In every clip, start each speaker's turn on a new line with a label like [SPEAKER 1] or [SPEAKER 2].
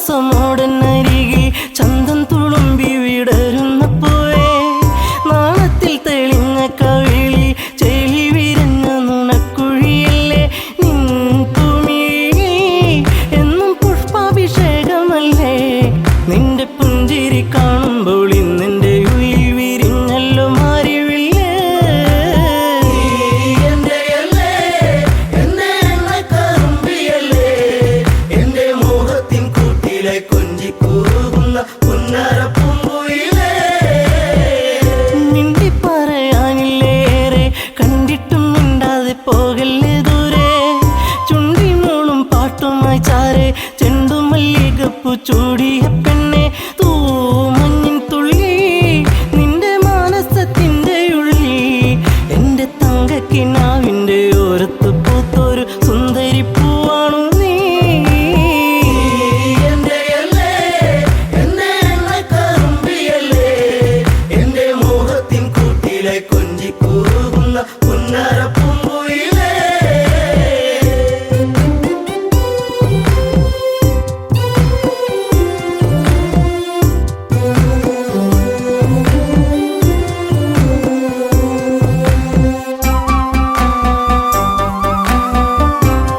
[SPEAKER 1] മാസമോടനരികിൽ ചന്തം തുളുമ്പി വിടരുന്നപ്പോഴേ നാളത്തിൽ തെളിഞ്ഞ കവിളി ചെളി വിരഞ്ഞ നുണക്കുഴിയല്ലേ നിൻ തുമിഴി എന്നും പുഷ്പാഭിഷേകമല്ലേ നിന്റെ പുഞ്ചിരി കാണുമ്പോൾ ഇന്നെൻ്റെ ഉയിൽ വിരിഞ്ഞല്ലോ മാറിവില്ലേ മിണ്ടി പറയാനില്ലേറെ കണ്ടിട്ടും മിണ്ടാതെ പോകല്ലേ ദൂരെ ചുണ്ടിനോളും പാട്ടുമായി ചാരെ ചെണ്ടുമല്ലികപ്പു ചൂടിയ പെണ്ണെ തൂ മഞ്ഞിൻ തുള്ളി നിന്റെ മാനസത്തിൻ്റെ ഉള്ളി എൻ്റെ തങ്കക്കിനാവിൻ്റെ ഓരത്ത് പൂത്തൊരു സുന്ദരി പൂവാണു നീ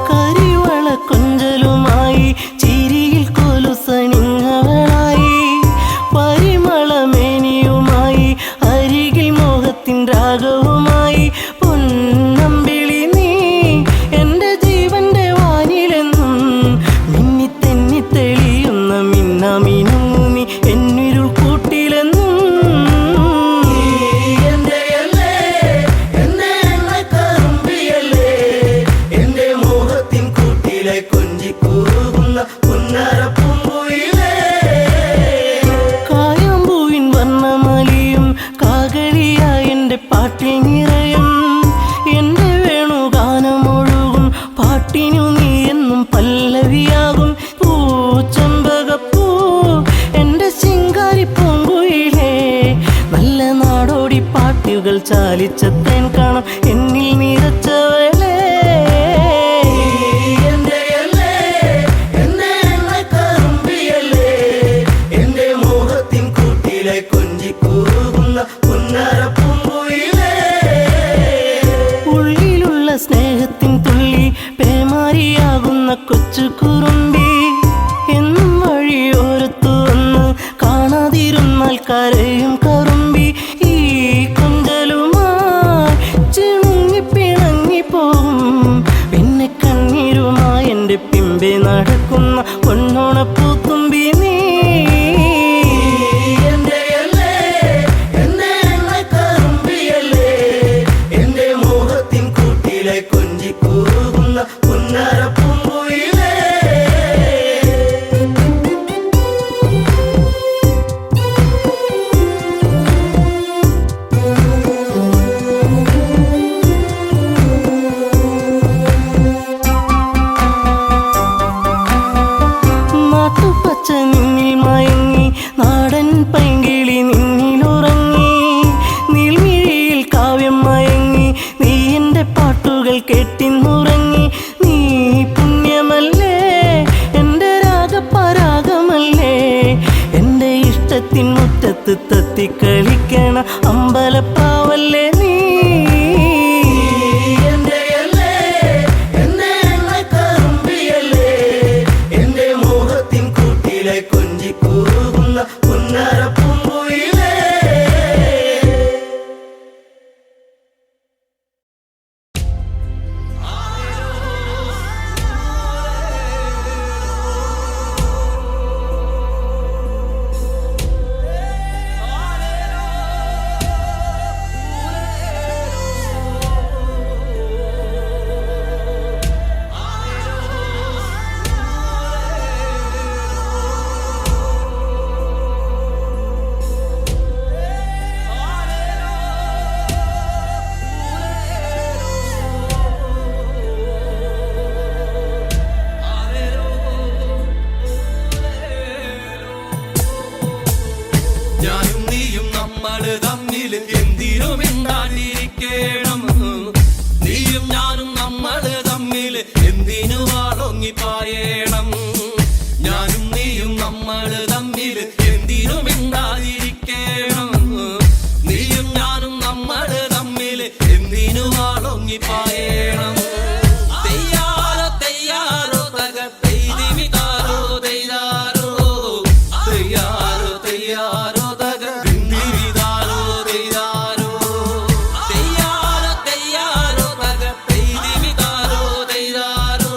[SPEAKER 1] കരിവള കൊഞ്ചലുമായി ചിരിയിൽ കൊലുസണിഞ്ഞവളായി പരിമളമേനിയുമായി അരികിൽ മോഹത്തിൻ രാഗവുമായി പൊന്നമ്പിളി നീ എൻ്റെ ജീവന്റെ വാനിലെന്നും മിന്നി തെന്നി തെളിയുന്ന മിന്നാമിനുങ്ങു നീ എന്നിരുൾ കൂട്ടിലെന്നും കായാമ്പൂവിൻ വർണ്ണമലിയും കാകളിയായി എൻ്റെ പാട്ടിൽ നിറയും എൻ്റെ വേണുഗാനമൊഴുകും പാട്ടിനു നീ എന്നും പല്ലവിയാകും പൂച്ചമ്പകപ്പൂ എൻ്റെ ശിങ്കാരി പൂങ്കുയിലേ നല്ല നാടോടി പാട്ടുകൾ ചാലിച്ച തേൻ കാണാം എന്നിൽ നിറച്ചവളേ ഉള്ളിലുള്ള സ്നേഹത്തിൻ തുള്ളി പേമാരിയാകുന്ന കൊച്ചു കുറുമ്പി എന്നും വഴിയോരത്തു വന്ന് കാണാതിരുന്നാൽ കരയും കറുമ്പി ഈ കൊഞ്ചലുമായി ചിണുങ്ങി പിണങ്ങിപ്പോകും പിന്നെ കണ്ണീരുമായി എൻ്റെ പിമ്പെ നടക്കുന്ന പൊന്നോണപ്പൂത്തുമ്പി നീ നാട്ടുപച്ച നിന്നിൽ മയങ്ങി നാടൻ പൈങ്കിളി നിന്നിലുറങ്ങി നീൽമിഴിയിൽ കാവ്യം മയങ്ങി നീ എൻ്റെ പാട്ടുകൾ കേട്ടിന്നുറങ്ങി നീ പുണ്യമല്ലേ എൻ്റെ രാഗപരാഗമല്ലേ എൻ്റെ ഇഷ്ടത്തിൻ മുറ്റത്ത് തത്തിക്കളിക്കണ അമ്പലപ്പാവല്ലേ നീ
[SPEAKER 2] എന്തിനു വാളൊങ്ങി പായണം ഞാനും നീയും നമ്മള് തമ്മില് എന്തിനും മിണ്ടാതിരിക്കണം. നീയും ഞാനും നമ്മള് തമ്മില് എന്തിനും ആളൊങ്ങിപ്പായണം. തെയ്യാറോ തെയ്യാറോ തകർത്തെയ്തി താരോ തെയ്യാറോ തെയ്യാറോ തെയ്യാറോ തകർത്തിരി താരോ തെയ്യാറോ തെയ്യാറോ തെയ്യാറോ തകർത്തെയ്തി താരോ തെയ്യാറോ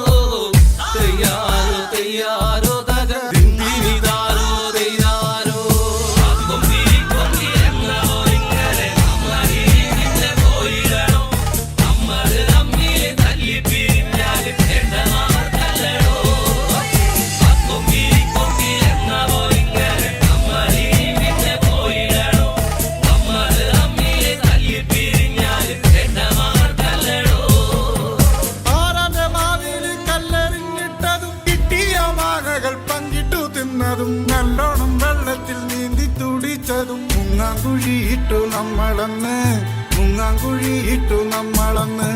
[SPEAKER 2] തെയ്യാറോ തെയ്യാറോ തകർത്തിരി താരോ തെയ്യാറോ. കൊമ്പി കൊമ്പി എന്നോ ഇങ്ങനെ നമ്മളിങ്ങനെ പോയിടണോ. നമ്മള് തമ്മില് തല്ലി പിരിഞ്ഞാല് എണ്ണമാർക്കല്ലടോ. കൊമ്പി കൊമ്പി എന്നോ ഇങ്ങനെ നമ്മളിങ്ങനെ പോയിടണോ. നമ്മള് തമ്മില് തല്ലി പിരിഞ്ഞാല് എണ്ണമാർക്കല്ലടോ.
[SPEAKER 3] ആരാന്റെ മാവില് കല്ലെറിഞ്ഞിട്ടതും കിട്ടിയ മാങ്ങകൾ പങ്കിട്ടു തിന്നതും നല്ലോണം വെള്ളത്തിൽ നീന്തി തുടിച്ചതും മുങ്ങാങ്കുഴിയിട്ടു നമ്മളന്ന് മുങ്ങാങ്കുഴിയിട്ടു നമ്മളന്ന്.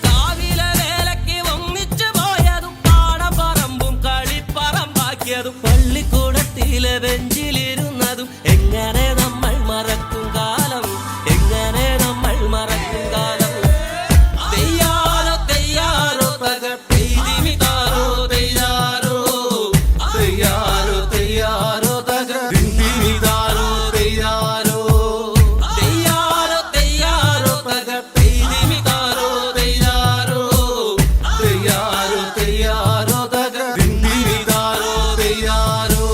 [SPEAKER 2] കാവിലെ വേലയ്ക്ക് ഒന്നിച്ചു പോയതും പാടപ്പറമ്പും കളിപ്പറമ്പാക്കിയതും പള്ളിക്കൂടത്തിലെ ബെഞ്ചിലിരുന്നതും എങ്ങനെ നമ്മൾ മറക്കും കാലം, എങ്ങനെ നമ്മൾ മറക്കും കാലം. തെയ്യാറോ തെയ്യാറോ തകർത്തെയ്തി താരോ തെയ്യാറോ തെയ്യാറോ തെയ്യാറോ തകർത്തിരി താരോ തെയ്യാറോ തെയ്യാറോ തെയ്യാറോ തകർത്തെയ്തി താരോ തെയ്യാറോ തെയ്യാറോ തെയ്യാറോ തകർത്തിരി താരോ തെയ്യാറോ.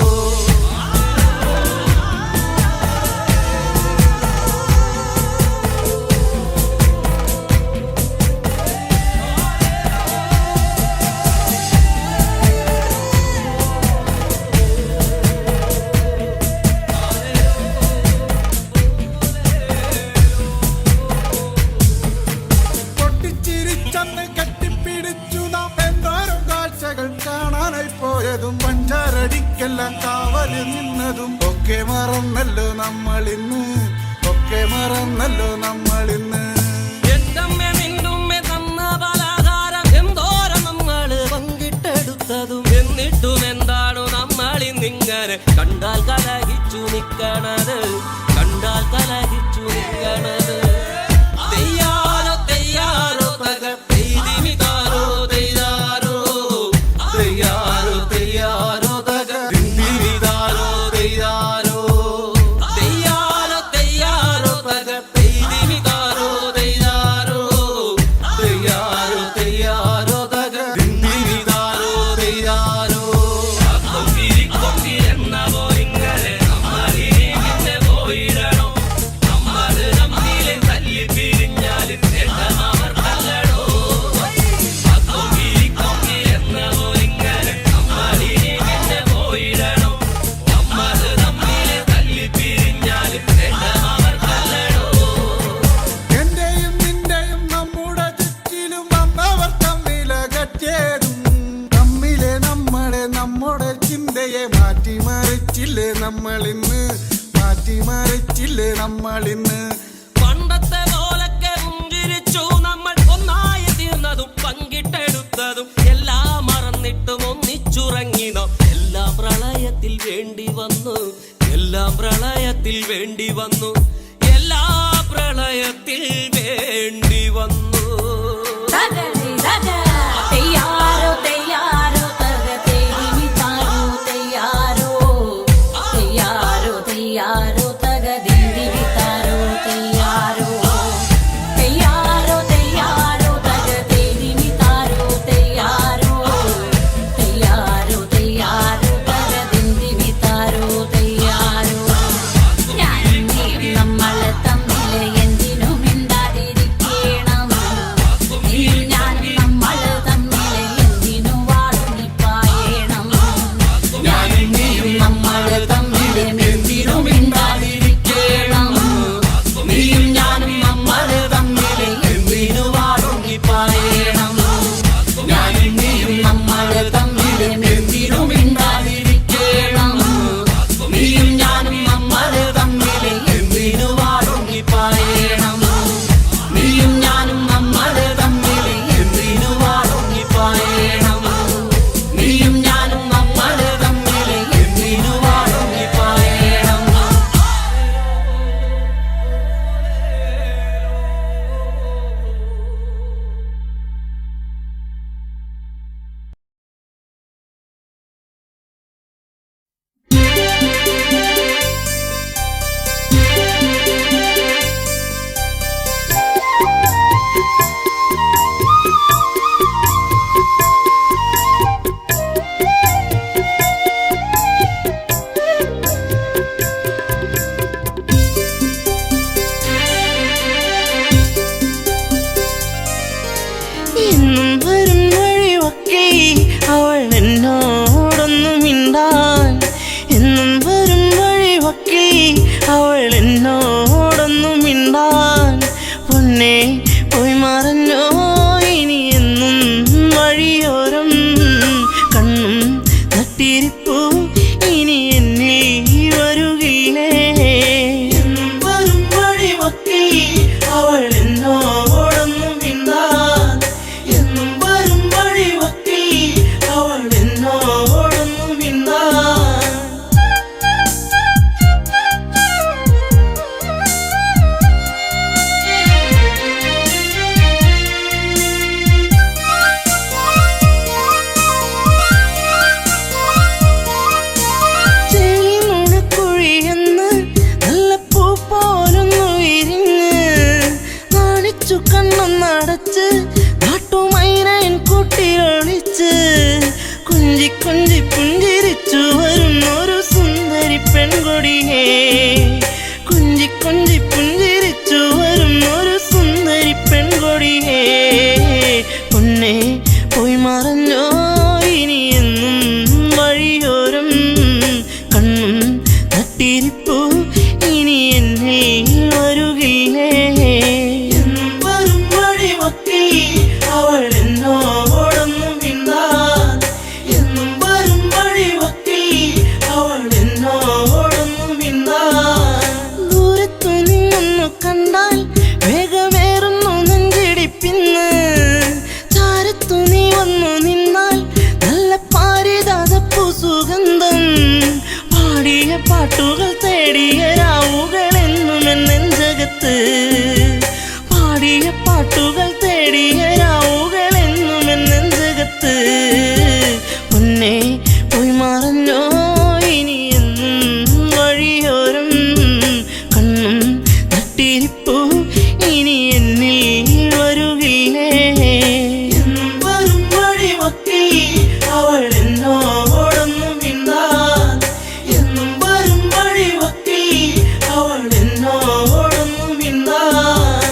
[SPEAKER 3] പൊട്ടിച്ചിരിച്ചന്ന് കെട്ടിപ്പിടിച്ചു നാം എന്തോരം കാഴ്ചകൾ കാണാനായി പോയതും പഞ്ചാരടിക്കെല്ലാം കാവല് നിന്നതും ഒക്കെ മറന്നല്ലോ നമ്മളിന്ന് ഒക്കെ മറന്നല്ലോ നമ്മളിന്ന്.
[SPEAKER 2] എന്റമ്മേ നിന്നുമ്മേ തന്ന പലഹാരം എന്തോരം നമ്മള് പങ്കിട്ടെടുത്തതും എന്നിട്ടും എന്താണോ നമ്മളിന്നിങ്ങനെ കണ്ടാൽ കലഹിച്ചു നിക്കണത്, കണ്ടാൽ കലഹിച്ചു നിക്കണത്. തെയ്യാറോ തെയ്യാറോ തകർത്തെയ്തി താരോ തെയ്യാറോ തെയ്യാറോ തെയ്യാറോ തകർത്തിരി താരോ തെയ്യാറോ തെയ്യാറോ തെയ്യാറോ തകർത്തെയ്തി താരോ തെയ്യാറോ തെയ്യാറോ തെയ്യാറോ തകർത്തിരി താരോ തെയ്യാറോ. കൊമ്പി കൊമ്പി എന്നോ ഇങ്ങനെ നമ്മളിങ്ങനെ പോയിടണോ. നമ്മള് തമ്മില് തല്ലി പിരിഞ്ഞാല് എണ്ണമാർക്കല്ലടോ. കൊമ്പി കൊമ്പി എന്നോ ഇങ്ങനെ നമ്മളിങ്ങനെ പോയിടണോ. നമ്മള് തമ്മില് തല്ലി പിരിഞ്ഞാല് എണ്ണമാർക്കല്ലടോ.
[SPEAKER 3] എന്റെയും നിന്റെയും നമ്മുടെ ചുറ്റിലും വന്നവർ തമ്മിലകറ്റേതും തമ്മിലെ നമ്മളെ നമ്മുടെ ചിന്തയെ മാറ്റിമറിച്ചില്ലേ നമ്മളിന്ന് മാറ്റിമറിച്ചില്ലേ നമ്മളിന്ന്.
[SPEAKER 2] പണ്ടത്തെ പോലൊക്കെ പുഞ്ചിരിച്ചു നമ്മൾ ഒന്നായി തീർന്നതും പങ്കിട്ടെടുത്തതും എല്ലാം മറന്നിട്ടും ഒന്നിച്ചുറങ്ങി നാം. എല്ലാം പ്രളയത്തിൽ വേണ്ടി വന്നു, എല്ലാം പ്രളയത്തിൽ വേണ്ടി വന്നു, എല്ലാ പ്രളയത്തിൽ വേണ്ടി വന്നു.
[SPEAKER 4] തെയ്യാറോ തെയ്യാറോ തകർത്തെയ്തി താരോ തെയ്യാറോ തെയ്യാറോ തെയ്യാറോ തകർത്തിരി താരോ തെയ്യാറോ തെയ്യാറോ തെയ്യാറോ തകർത്തെയ്തി താരോ തെയ്യാറോ തെയ്യാറോ തെയ്യാറോ തകർത്തിരി താരോ തെയ്യാറോ. ഞാനും നീയും നമ്മള് തമ്മില് എന്തിനും മിണ്ടാതിരിക്കണം. നീയും ഞാൻ
[SPEAKER 1] വക്കിൽ അവൾ എന്നോടൊന്നും മിണ്ടാൻ പൊന്നെ പോയി മറഞ്ഞോ ഇനി എന്നും വഴിയോരം കണ്ണും നട്ടിരിപ്പു ഇനി എന്നിൽ വരുകില്ലേ എന്നും വരും വഴി വക്കിൽ അവൾ എന്നോടൊന്നും മിണ്ടാൻ എന്നും വരും വഴി വക്കിൽ അവൾ എന്നോടൊന്നും മിണ്ടാൻ കണ്ണൊന്നടച്ച് നാട്ടുമൈനൻ കൂട്ടിലൊളിച്ച് കുഞ്ചി കുഞ്ചി പുഞ്ചിരിച്ചു വരുന്നൊരു സുന്ദരി പെൺകൊടിയേ കുഞ്ചി കുഞ്ചി പുഞ്ചിരിച്ചു വരുന്നൊരു സുന്ദരി പെൺകൊടിയേ പൊന്നെ പോയി മറഞ്ഞോ ഇനി എന്നും വഴിയോരം കണ്ണും നട്ടിരിപ്പു ഇനി എന്നിൽ വരുകില്ലേ അവൾ എന്നോടൊന്നും മിണ്ടാൻ എന്നും വരും വഴി വക്കിൽ അവൾ എന്നോടൊന്നും മിണ്ടാൻ ദൂരത്തു നിന്നൊന്നു കണ്ടാൽ വേഗമേറുന്നു നെഞ്ചിടിപ്പിന്ന് ചാരത്തു നീ വന്നു നിന്നാൽ നല്ല പാരിജാതപ്പൂ സുഗന്ധം പാടിയ പാട്ടുകൾ തേടിയ രാവുകളെന്നും എന്നെഞ്ചകത്ത് പാടിയ പാട്ടുകൾ തേടിയ രാവുകളെന്നും എന്നെഞ്ചകത്ത് പൊന്നെ പോയി മറഞ്ഞോ ഇനി എന്നും വഴിയോരം കണ്ണും നട്ടിരിപ്പു ഇനി എന്നിൽ വരുകില്ലേ എന്നും വരും വഴി വക്കിൽ അവൾ എന്നോടൊന്നും മിണ്ടാൻ എന്നും വരും വഴി വക്കിൽ അവൾ എന്നോടൊന്നും മിണ്ടാൻ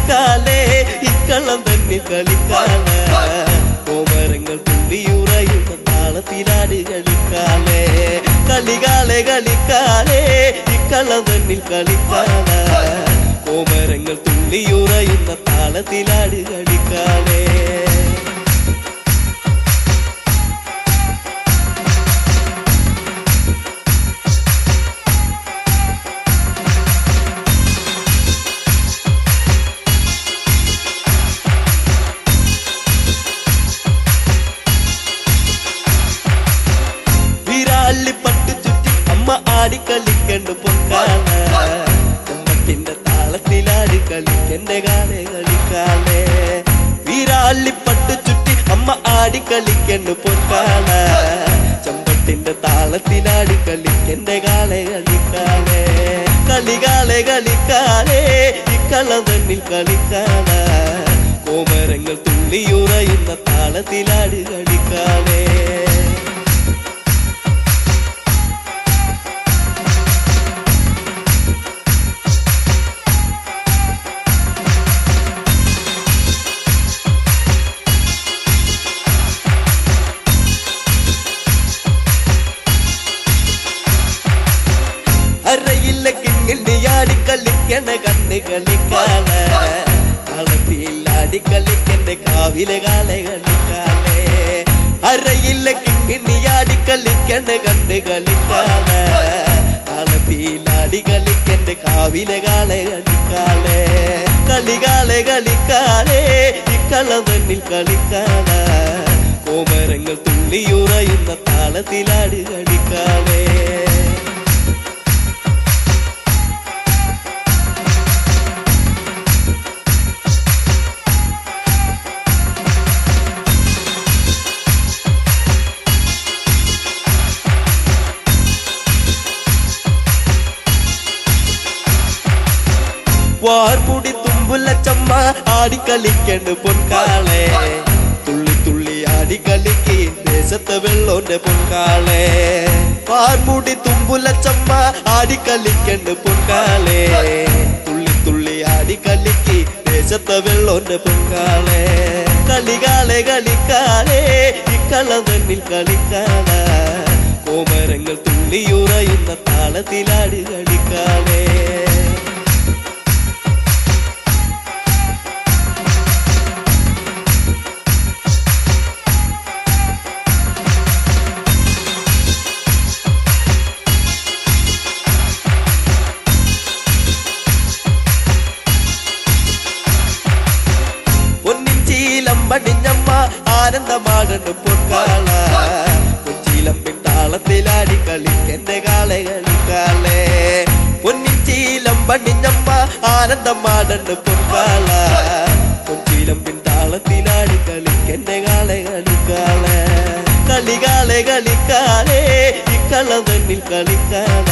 [SPEAKER 5] കളിക്കാലേ ഇക്കളം തന്നെ കളിക്കാലേ കോമരങ്ങൾ തുള്ളിയുറയുന്ന താളത്തിലാടി കളിക്കാലേ കളികാലെ കളിക്കാലേ ഇക്കളം തന്നെ കളിക്കാലേ കോമരങ്ങൾ തുള്ളിയുറയുന്ന താളത്തിലാടി കളിക്കാലേ പട്ടു ചുറ്റി അമ്മ ആടിക്കളിക്കണ്ട് പൊക്കാല ചമ്മത്തിന്റെ താളത്തിലാടി കളിക്കന്റെ കാലെ കളിക്കാലേ വീരാളി പട്ടു ചുറ്റി അമ്മ ആടിക്കളിക്കണ്ട് പൊക്കാല ചമ്പത്തിന്റെ താളത്തിലാടി കളിക്കന്റെ കാലെ കളിക്കാലേ കളികാലെ കളിക്കാലേ ഇക്കളം തന്നിൽ കളിക്കാല കോമരങ്ങൾ തുള്ളിയുറയുന്ന താളത്തിലാടി കളിക്കാലേ അരയില്ല കിങ്ങിണ്ടിയാടി കളിക്കണ കണ്ണ് കളിക്കാല കളത്തിലാടി കളിക്കണ്ട കാവിലെ കാലെ കളിക്കാലേ അരയില്ല കിങ്ങിണ്ടിയാടി കളിക്കണ കണ്ണ് കളിക്കാല കളത്തിലാടി കളിക്കണ്ട കാവിലെ കാലെ കളിക്കാലേ കളികാലെ കളിക്കാലേ ഇക്കളം തന്നിൽ കളിക്കാല കോമരങ്ങൾ തുള്ളിയുറയുന്ന താളത്തിലാടി കളിക്കാലേ വാർമുടി തുമ്പുല ചമ്മ ആടിക്കളിക്കണ്ട് പൊൻകാളെ തുള്ളി തുള്ളി ആടിക്കളിക്ക് ദേശത്തെ വെള്ളോന്റെ പൊൻകാളെ വാർമുടി തുമ്പുല ചമ്മ ആടിക്കളിക്കണ്ട് പൊൻകാളെ തുള്ളി തുള്ളി ആടിക്കളിക്ക് ദേശത്തെ വെള്ളോന്റെ പൊൻകാളെ കളികാലെ കളിക്കാലേ ഇക്കളം തന്നിൽ കളിക്കാല കോമരങ്ങൾ തുള്ളിയുറയുന്ന താളത്തിലാടി കളിക്കാലേ പടിഞ്ഞമ്മ ആനന്ദമാകണ്ട് പൊക്കാള കൊച്ചിലമ്പിൻ താളത്തിലാടി കളിക്കന്റെ കാളെ കളിക്കാലേ പൊന്നിച്ചീലം പടിഞ്ഞമ്മ ആനന്ദമാകണ്ട് പൊക്കാള കൊച്ചിലമ്പിൻ താളത്തിലാടി കളിക്കന്റെ കാളെ കളിക്കാലേ കളികാലെ കളിക്കാലേ ഇക്കളം തന്നിൽ കളിക്കാല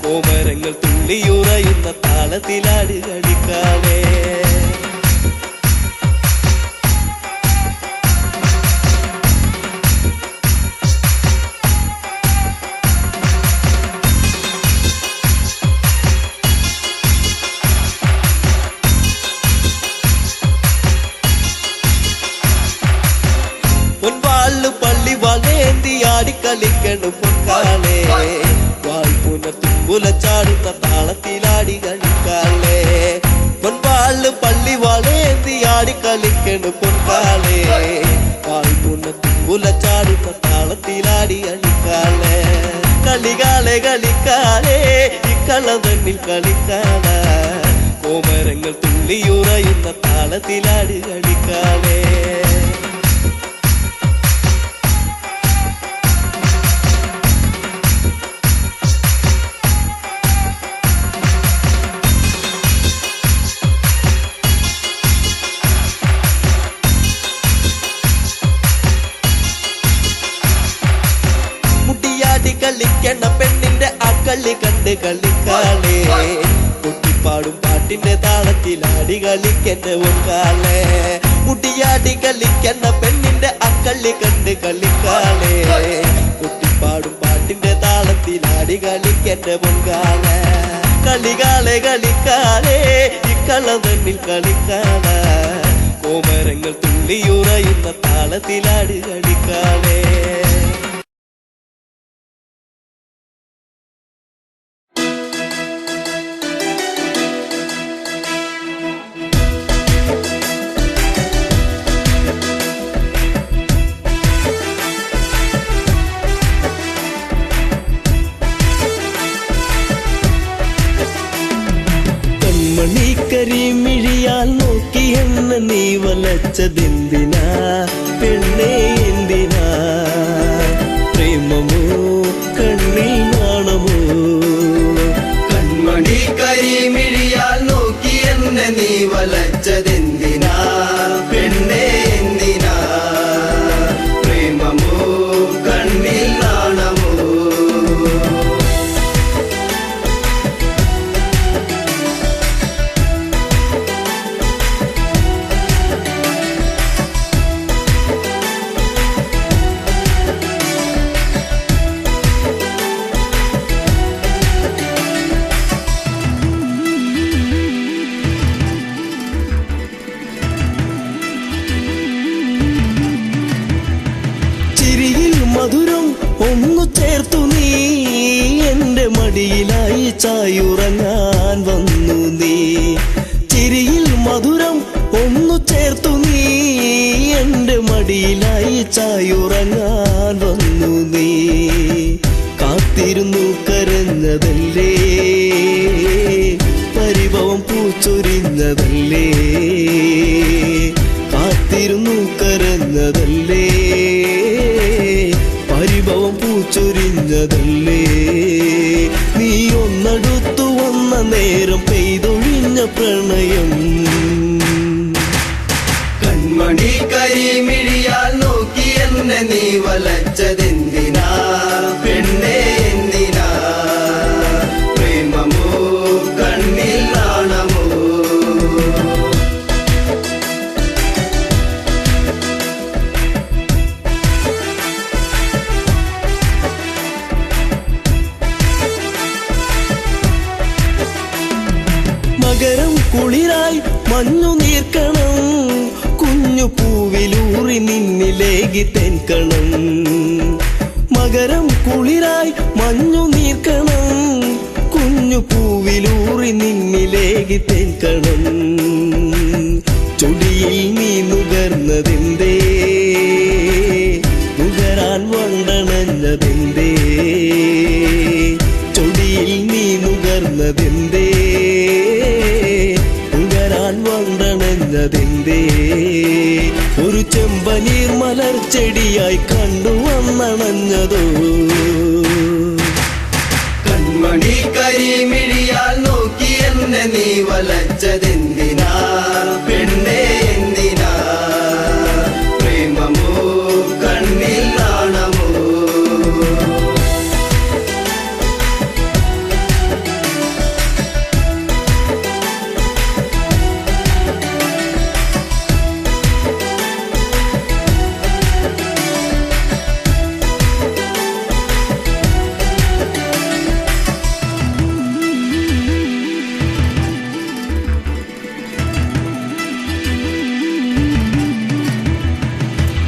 [SPEAKER 5] കോമരങ്ങൾ തുള്ളിയുറയുന്ന താളത്തിലാടി കളിക്കാലേ പൊൻവാള് പള്ളി വളേന്തി ആടിക്കളിക്കണ് പൊൻകാലേ വാൾപുന തുമ്പുല ചാടുന്ന താളത്തിലാടി കളിക്കാലേ പൊൻവാള് പള്ളി വളേന്തി ആടിക്കളിക്കണ് പൊൻകാലേ വാൾപുന തുമ്പുല ചാടുന്ന താളത്തിലാടി കളിക്കാലേ കളികാലെ കളിക്കാലേ ഇക്കളം തന്നിൽ കളിക്കാല കോമരങ്ങൾ തുള്ളിയുറയുന്ന താളത്തിലാടി കളിക്കാലേ കളിക്കണ പെണ്ണിന്റെ അക്കളി കണ്ട് കളിക്കാലേ കുട്ടിപ്പാടും പാട്ടിന്റെ താളത്തിലാടി കളിക്കന്റെ ഒക്കാലേ മുടിയാടി കളിക്കണ പെണ്ണിന്റെ അക്കളി കണ്ട് കളിക്കാലേ കുട്ടിപ്പാടും പാട്ടിന്റെ താളത്തിലാടി കളിക്കന്റെ പൊങ്കാലേ കളികാലെ കളിക്കാലേ കളവനിൽ കളിക്കാള കോമരങ്ങൾ തുള്ളിയുറയുന്ന താളത്തിലാട് കളിക്കാളേ കരിമിഴിയാൽ നോക്കി എന്നെ നീ വലച്ചതെന്തിനാ പെണ്ണേ എന്തിനാ പ്രേമമോ കണ്ണിൽ നാണമോ
[SPEAKER 6] കൺമണി കരിമിഴിയാൽ നോക്കി എന്നെ നീ വലച്ചതെന്തിനാ പെണ്ണേ എന്തിനാ പ്രേമമോ കണ്ണിൽ നാണമോ
[SPEAKER 5] മധുരം ഒന്നു ചേർത്തു നീ എന്റെ മടിയിലായി ചായുറങ്ങാൻ വന്നു നീ ചിരിയിൽ മധുരം ഒന്നു ചേർത്തു നീ എന്റെ മടിയിലായി ചായുറങ്ങാൻ വന്നു നീ കാത്തിരുന്നു കരഞ്ഞതല്ലേ പരിഭവം പൂച്ചൊരിഞ്ഞതല്ലേ കാത്തിരുന്നു കരഞ്ഞതല്ലേ പരിഭവം പൂച്ചൊരിഞ്ഞതല്ലേ നീ ഒന്നടുത്തു വന്ന നേരം പെയ്തൊഴിഞ്ഞ പ്രണയം
[SPEAKER 6] കൺമണി കരിമിഴിയാൽ നോക്കി എന്നെ നീ വലച്ചതെന്തിനാ പെണ്ണേ എന്തിനാ പ്രേമമോ കണ്ണിൽ നാണമോ
[SPEAKER 5] മകരം കുളിരായി മഞ്ഞു നീർക്കണം കുഞ്ഞു പൂവിലൂറി നിന്നിലേകി തെൻകണം മകരം കുളിരായി മഞ്ഞു നീർക്കണം കുഞ്ഞു പൂവിലൂറി നിന്നിലേകി തെൻകണം ചൊടിയിൽ നീ നുകർന്നതെന്തേ നുകരാൻ വണ്ടണഞ്ഞതെന്തേ ചൊടിയിൽ നീ നുകർന്നതെന്തേ നുകരാൻ വണ്ടണഞ്ഞതെന്തേ ഒരു ചെമ്പനീർ മലർച്ചെടിയായി കണ്ടു വന്നണഞ്ഞതോ
[SPEAKER 6] കൺമണി കരിമിഴിയാൽ നോക്കി എന്നെ നീ വലച്ചതെന്തിനാ പെണ്ണേ എന്തിനാ പ്രേമമോ കണ്ണിൽ നാണമോ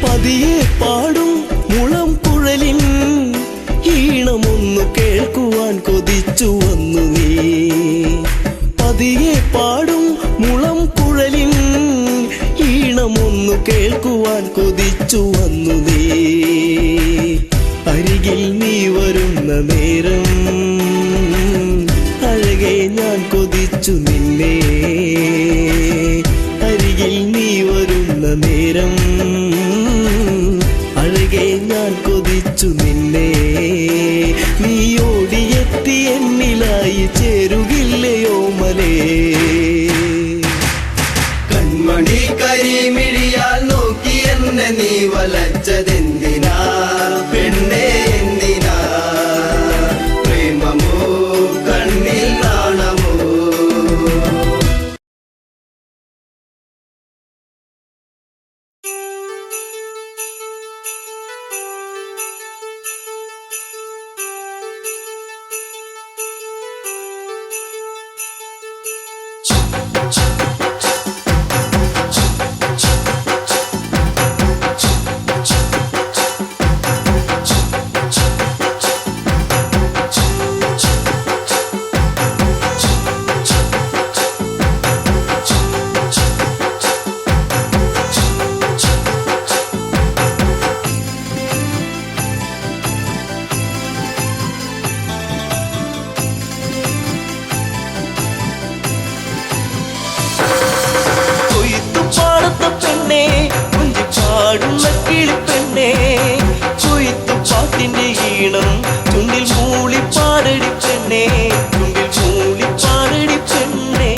[SPEAKER 5] പതിയെ പാടും മുളം കുഴലിൻ ഈണമൊന്നു കേൾക്കുവാൻ കൊതിച്ചു വന്നു നീ പതിയെ പാടും മുളം കുഴലിൻ ഈണമൊന്നു കേൾക്കുവാൻ കൊതിച്ചു വന്നു നീ അരികിൽ നീ വരുന്ന നേരം അഴകെ ഞാൻ കൊതിച്ചു നിന്നെ അരികിൽ നീ വരുന്ന നേരം അഴകെ ഞാൻ കൊതിച്ചു നിന്നെ നീ ഓടിയെത്തി എന്നിലായി ചേരുകില്ലയോ മലേ
[SPEAKER 6] കൺമണി കരിമിഴിയാൽ നോക്കി എന്നെ നീ വലച്ചതെന്തിനാ പെണ്ണേ എന്തിനാ പ്രേമമോ കണ്ണിൽ നാണമോ
[SPEAKER 1] Chop, chop.
[SPEAKER 5] ഈണം ചുണ്ടിൽ മൂളിപ്പാടടി പെണ്ണേ, ചുണ്ടിൽ മൂളിപ്പാടടി പെണ്ണേ.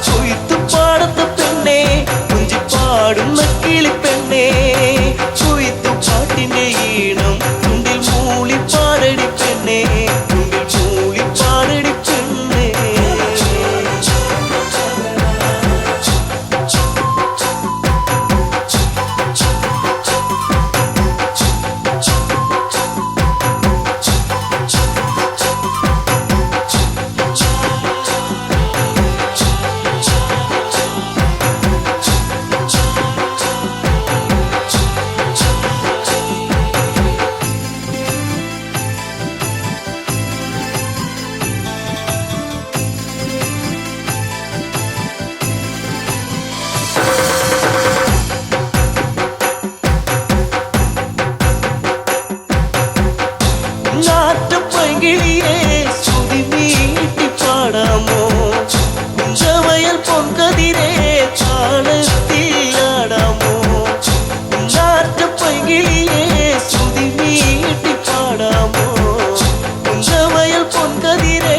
[SPEAKER 5] കൊയ്ത്തുപാടത്തെ പെണ്ണേ, കുഞ്ചിപ്പാടുന്ന കിളിപ്പെണ്ണേ, കൊയ്ത്തുപാട്ടിന്റെ ഈണം ചുണ്ടിൽ മൂളിപ്പാടടി പെണ്ണേ, ചുണ്ടിൽ മൂളിപ്പാടടി പെണ്ണേ. നാട്ടുപൈങ്കിളിയെ ശ്രുതി നീട്ടി പാടാമോ, കുഞ്ചവയൽ പൊൻകതിരെ താളത്തിലാടാമോ. നാട്ടുപൈങ്കിളിയെ ശ്രുതി നീട്ടി പാടാമോ, കുഞ്ചവയൽ പൊൻകതിരെ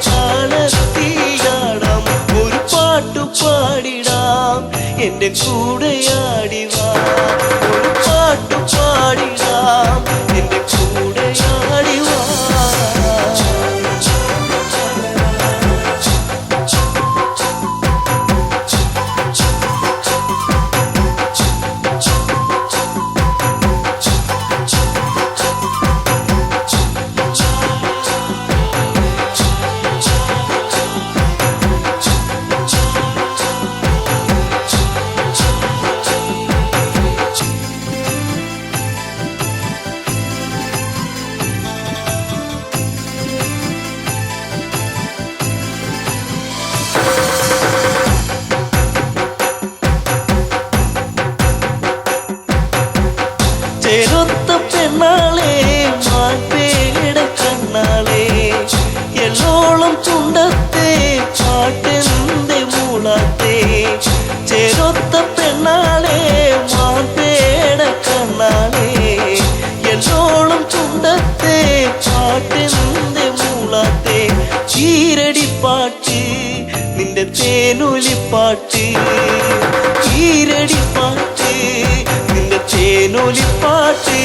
[SPEAKER 5] താളത്തിലാടാമോ. ഒരു പാട്ടു പാടിടാം എന്റെ കൂടെയാടിവാ, ഒരു പാട്ടു പാടിടാം എന്റെ കൂടെയാടിവാ. ചേരൊത്ത പെണ്ണാളെ മാൻപേട കണ്ണാളെ, എല്ലോളം ചുണ്ടത്തെ പാട്ടെന്തെ മൂളാത്തെ. ചേരൊത്ത പെണ്ണാളെ മാൻപേട കണ്ണാളെ, എല്ലോളം ചുണ്ടത്തെ പാട്ടെന്തെ മൂളാത്തെ. ഈരടിപ്പാട്ട് നിന്റെ തേനൊലിപ്പാട്ട്, ഈരടിപ്പാട്ട് നിന്റെ തേനൊലിപ്പാട്ട്.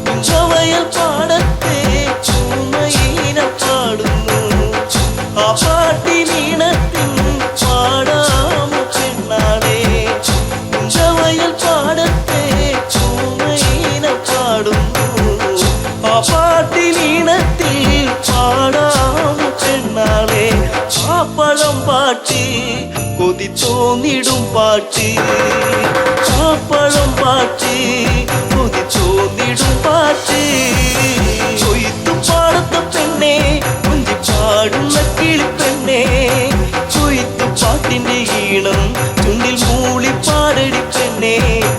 [SPEAKER 5] കുഞ്ചവയൽ പാടത്തെ ചൂമയിന പാടുന്നു, ആ പാട്ടിനീണത്തിൻ പാടാമോ പെണ്ണാളെ. കുഞ്ചവയൽ പാടത്തെ ചൂമയിന പാടുന്നു, ആ പാട്ടിനീണത്തിൽ പാടാമോ പെണ്ണാളെ. പാപ്പളം പാട്ട് കൊതി തോന്നിടും പാട്ട്, പാപ്പളം പാട്ട് കൊതി തോന്നിടും പാട്ട്. കൊയ്ത്തുപാടത്തെ പെണ്ണേ, കുഞ്ചിപ്പാടുന്ന കിളിപ്പെണ്ണേ, കൊയ്ത്തുപാട്ടിന്റെ ഈണം ചുണ്ടിൽ മൂളിപ്പാടടി പെണ്ണേ,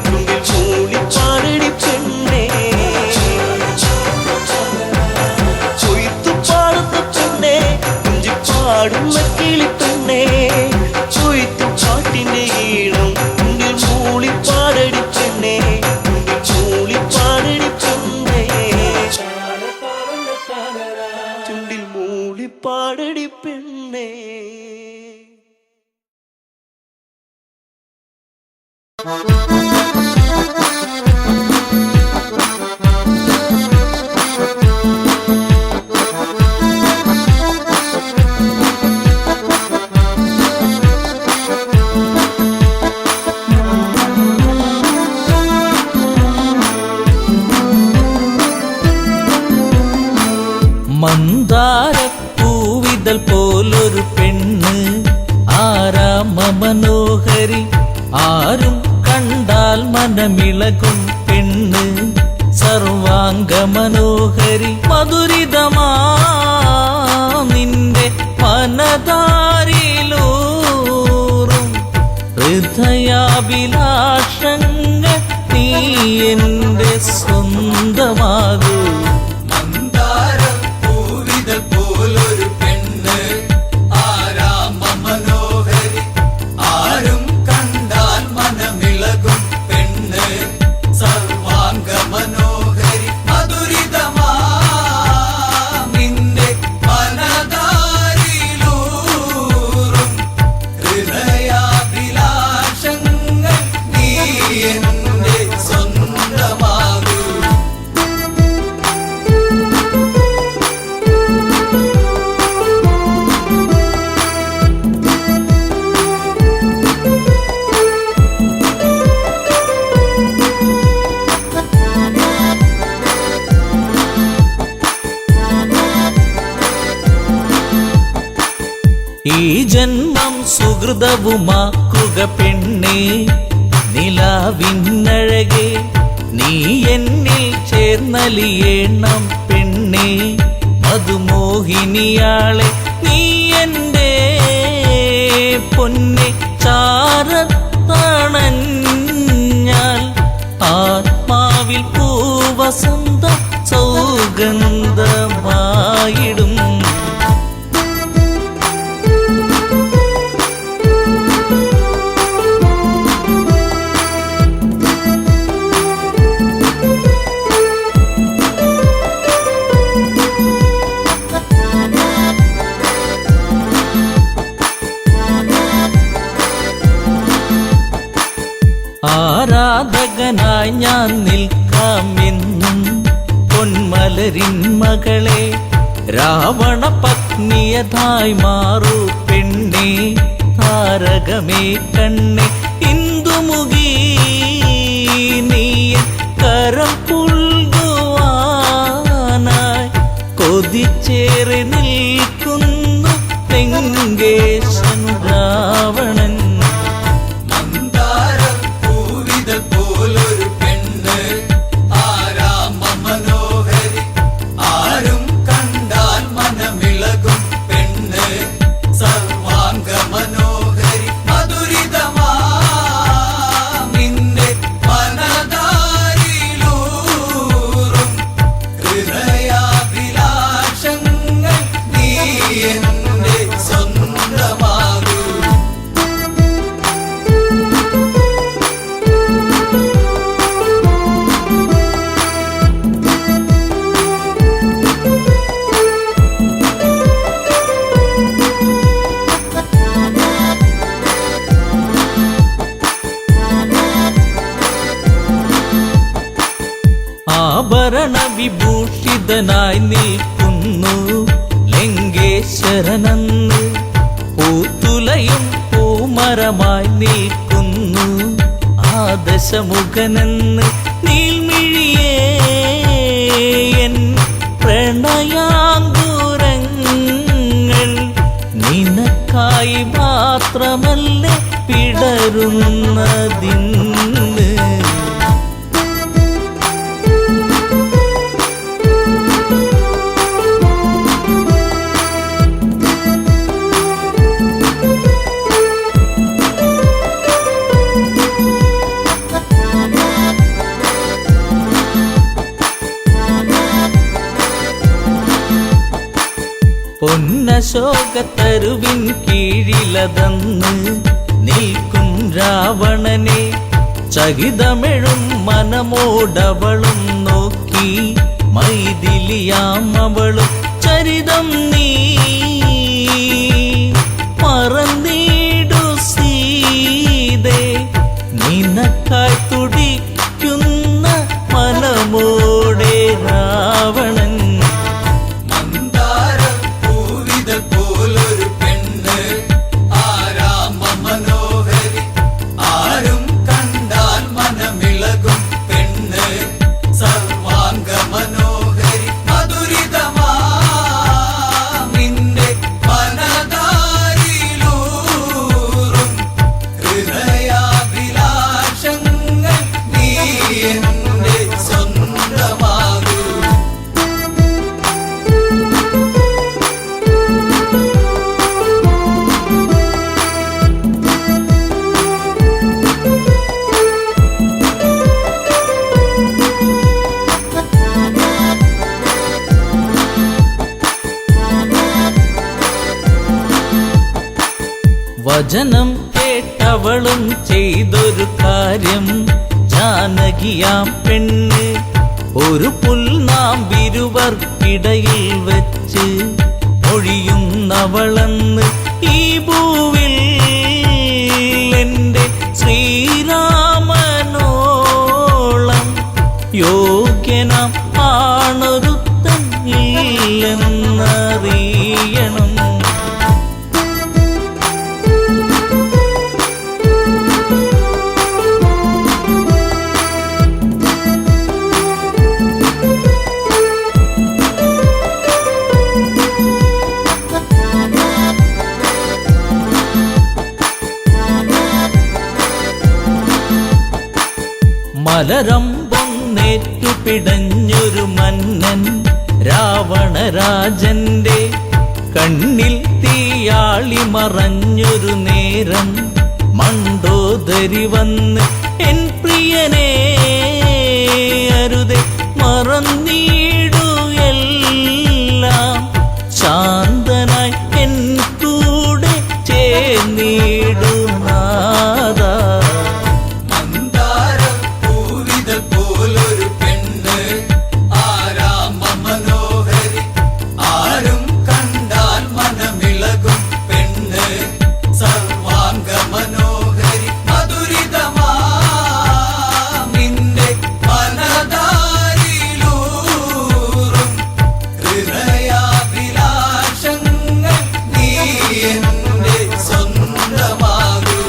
[SPEAKER 5] ചുണ്ടിൽ മൂളിപ്പാടടി പെണ്ണേ. കൊയ്ത്തുപാടത്തെ പെണ്ണേ, കുഞ്ചിപ്പാടുന്ന കിളിപ്പെണ്ണേ, കൊയ്ത്തുപാട്ടിന്റെ ഈണം ചുണ്ടിൽ മൂളിപ്പാടടി പെണ്ണേ, ചുണ്ടിൽ മൂളിപ്പാടടി പെണ്ണേ, ചുണ്ടിൽ മൂളിപ്പാടടി പെണ്ണേ.
[SPEAKER 7] മന്ദ മന്ദാരപ്പൂവിതൽ പോലൊരു പെണ്ണ് ആരാമ മനോഹരി ആരും കണ്ടാൽ മനമിളകും പെണ്ണ് സർവാംഗ മനോഹരി മധുരിതമാ നിന്റെ മനതാരിലൂറും ഹൃദയാഭിലാഷങ്ങൾ നീ എന്റെ സ്വന്തമാകൂ
[SPEAKER 3] മന്ദാരപ്പൂവിതൽ പോലൊരു പെണ്ണ് ആരാമ മനോഹരി ആരും കണ്ടാൽ മനമിളകും പെണ്ണ് സർവാംഗ മനോഹരി മധുരിതമാ നിന്റെ മനതാരിലൂറും ഹൃദയാഭിലാഷങ്ങൾ നീ എന്റെ സ്വന്തമാകൂ
[SPEAKER 7] ഈ ജന്മം സുഹൃതവുമാക്കുക പെണ്ണേ നിലാവിന്നഴകെ നീ എന്നിൽ ചേർന്നലിയേണം പെണ്ണേ മധുമോഹിനിയാളെ നീ എൻ്റെ പൊന്നെ ചാരത്തണഞ്ഞാൽ ആത്മാവിൽ പൂവസന്ത സൗഗന്ധമായിടും ആരാധകനായി ഞാൻ നിൽക്കാമെന്നും പൊന്മലരിൻ മകളെ രാവണ പത്നിയതായി മാറൂ പെണ്ണേ താരകമേ കണ്ണേ ഇന്ദുമുഖി നീയ കരം പുൽകുവാനായി കൊതിച്ചേറി നിൽക്കുന്നു ലങ്കേശൻ രാവണൻ
[SPEAKER 3] മന്ദാരപ്പൂവിതൽ പോലൊരു പെണ്ണ് ആരാമ മനോഹരി ആരും കണ്ടാൽ മനമിളകും പെണ്ണ് സർവാംഗ മനോഹരി മധുരിതമാ നിന്റെ മനതാരിലൂറും ഹൃദയാഭിലാഷങ്ങൾ നീ എന്റെ സ്വന്തമാകൂ
[SPEAKER 7] ആഭരണ വിഭൂഷിതനായി നിൽക്കുന്നു ലങ്കേശ്വരനന്ന് പൂത്തുലയും പൂമരമായി നിൽക്കുന്നു ആദശമുഖനെന്ന് നീൽമിഴിയേ എൻ പ്രണയാങ്കുരങ്ങൾ നിനക്കായി മാത്രമല്ലേ പിടരുന്നതിന്ന് പൊന്നശോകത്തരുവിൻ കീഴിലതന്ന് നിൽക്കും രാവണനെ ചകിതമെഴും മനമോടവളും നോക്കി മൈഥിലിയാം അവളും ചരിതം നീ മറന്നീടു സീതേ നിനക്കായി തുടിക്കുന്ന മനമോടെ രാവണൻ
[SPEAKER 3] മന്ദാരപ്പൂവിതൽ പോലൊരു പെണ്ണ് ആരാമ മനോഹരി ആരും കണ്ടാൽ മനമിളകും പെണ്ണ് സർവാംഗ മനോഹരി മധുരിതമാ
[SPEAKER 7] വചനം കേട്ടവളും ചെയ്തൊരു കാര്യം, ജാനകിയാം പെണ്ണ് ഒരു പുൽനാമ്പിരുവർക്കിടയിൽ വെച്ച് ഒഴിയുന്നവളെന്ന് ഈ ഭൂവിൽ എൻ്റെ ശ്രീരാമനോളം യോഗ്യനാം ആണൊരുത്തൻ ഇല്ലെന്നറിയണം. മലരമ്പൊന്നേറ്റു പിടഞ്ഞൊരു മന്നൻ രാവണരാജന്റെ കണ്ണിൽ തീയാളി മറഞ്ഞൊരു നേരം, മണ്ടോദരി വന്ന് എൻ പ്രിയനെ അരുതെ മറന്നീടു എല്ലാം, ശാന്തനായി എൻ കൂടെ ചേർന്നിടു നാദാ.
[SPEAKER 3] പോലൊരു പെണ്ണ് ആരാമ മനോഹരി, ആരും കണ്ടാൽ മനമിളകും പെണ്ണ് സർവാംഗ മനോഹരി, മധുരിതമാന്റെ മനതാരിലൂറും ഹൃദയാഭിലാഷങ്ങൾ നീ എന്റെ സ്വന്തമാകൂ.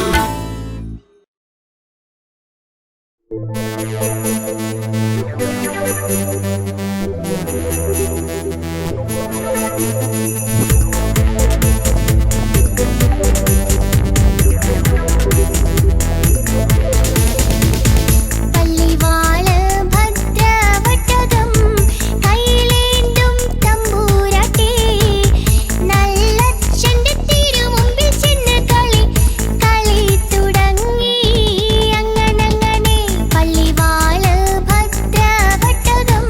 [SPEAKER 8] പള്ളിവാള് ഭദ്രവട്ടകം കൈയിലേന്തും തമ്പൂരാട്ടി, നല്ലച്ഛന്റെ തിരുമുമ്പിൽ ചെന്ന് കളി തുടങ്ങി. അങ്ങനെ പള്ളിവാള് ഭദ്രവട്ടകം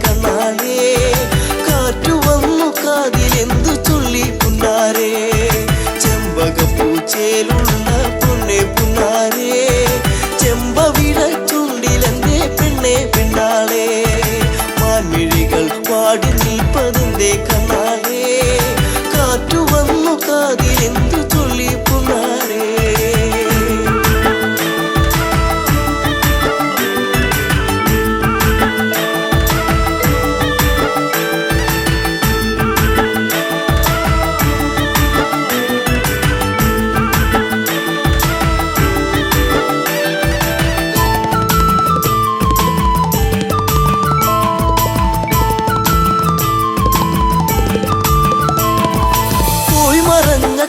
[SPEAKER 5] കണ്ണാലേ കാറ്റു വന്നു കാതിലെന്തു ചൊല്ലി പുന്നാരേ ചെമ്പകപ്പൂച്ചേലുള്ള പൊന്നെ പുന്നാരേ ചെമ്പവിട ചുണ്ടിലെന്റെ പെണ്ണെ പെണ്ണാളേ മാൻമിഴികൾ പാടി നിൽപ്പതിന്റെ കണ്ണാലേ കാറ്റു വന്നു കാതിലെന്തു ചൊല്ലി പുന്നാരേ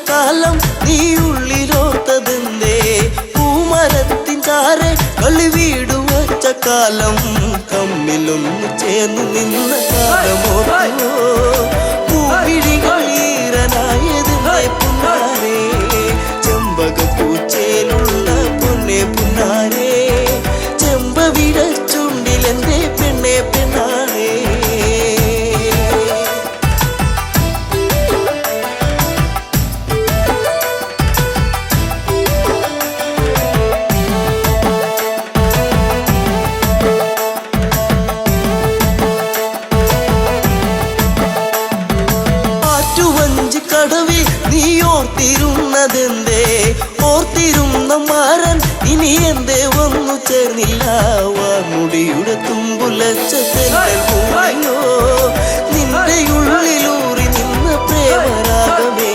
[SPEAKER 5] കാലം നീ ഉള്ളിലോത്തതെന്തേ പൂമരത്തിൻ ചാരെ കളി വീട് വച്ച കാലം തമ്മിലൊന്ന് ചേർന്ന് നിന്ന കാലമോ പൂവിഴികൾ ഈറനായതിന്റെ പുന്നാരേ ചെമ്പകപ്പൂച്ചേലുള്ള പൊന്നെ പുന്നാരേ ചെമ്പവിട ചുണ്ടിലെന്റെ പെണ്ണെ പെണ്ണാരേ കടവിൽ നീ ഓർത്തിരുന്നതെന്തേ ഓർത്തിരുന്ന മാരൻ ഇനി എന്തേ വന്നു ചേർന്നില്ല വാർമുടിയുടെ തുമ്പുലച്ചോ നിന്റെ ഉള്ളിലൂറി നിന്ന പ്രേമരാഗമേ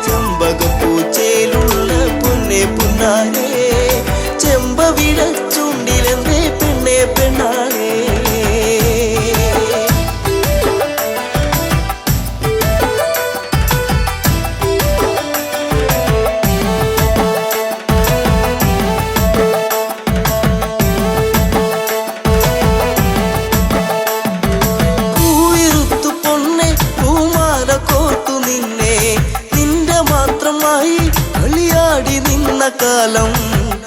[SPEAKER 5] ചെമ്പകപ്പൂച്ചയിലുള്ള പൊന്നെ പുന്നാരേ ചെമ്പവിട ചുണ്ടിലെന്തേ പെണ്ണെ പെണ്ണാളേ കാലം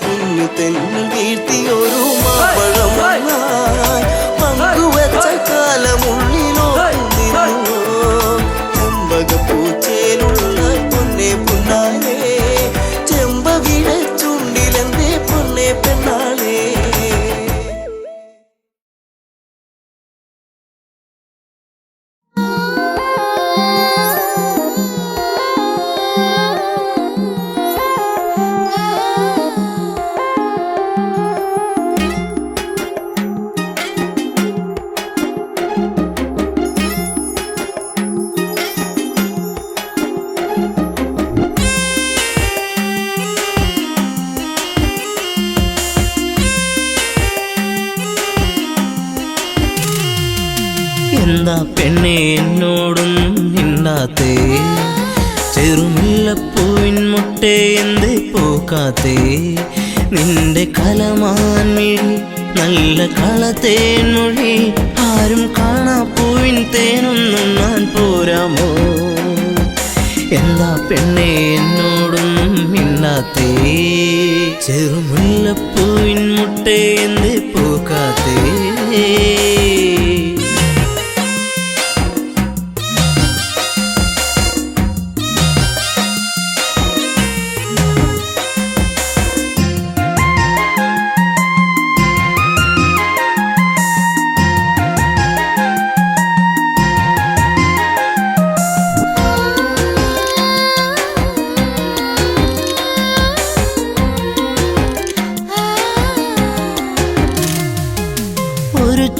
[SPEAKER 5] കുഞ്ഞു തെന്നു വീഴ്ത്തിയൊരു മാപ്പഴം പങ്കുവച്ച കാലമുള്ളിലോ നിന്നു ചെമ്പകപ്പൂച്ചേലുള്ള പൊന്നെ പുന്നാരേ ചെമ്പവിട ചുണ്ടിലെന്തേ പൊന്നെ പെണ്ണാളേ
[SPEAKER 7] എന്താ പെണ്ണെ എന്നോടൊന്നും മിണ്ടാത്തേ ചെറുമുല്ലപ്പൂവിൻ മുട്ടേ എന്തേ പോക്കാത്തേ നിന്റെ കലമാൻമിഴി നല്ല കളത്തേൻമൊഴി ആരും കാണാ പൂവിൻ തേനൊന്നും ഞാൻ പോരാമോ എന്താ പെണ്ണെ എന്നോടൊന്നും മിണ്ടാത്തേ ചെറുമുല്ലപ്പൂവിൻ മുട്ടേ എന്തേ പോക്കാത്തേ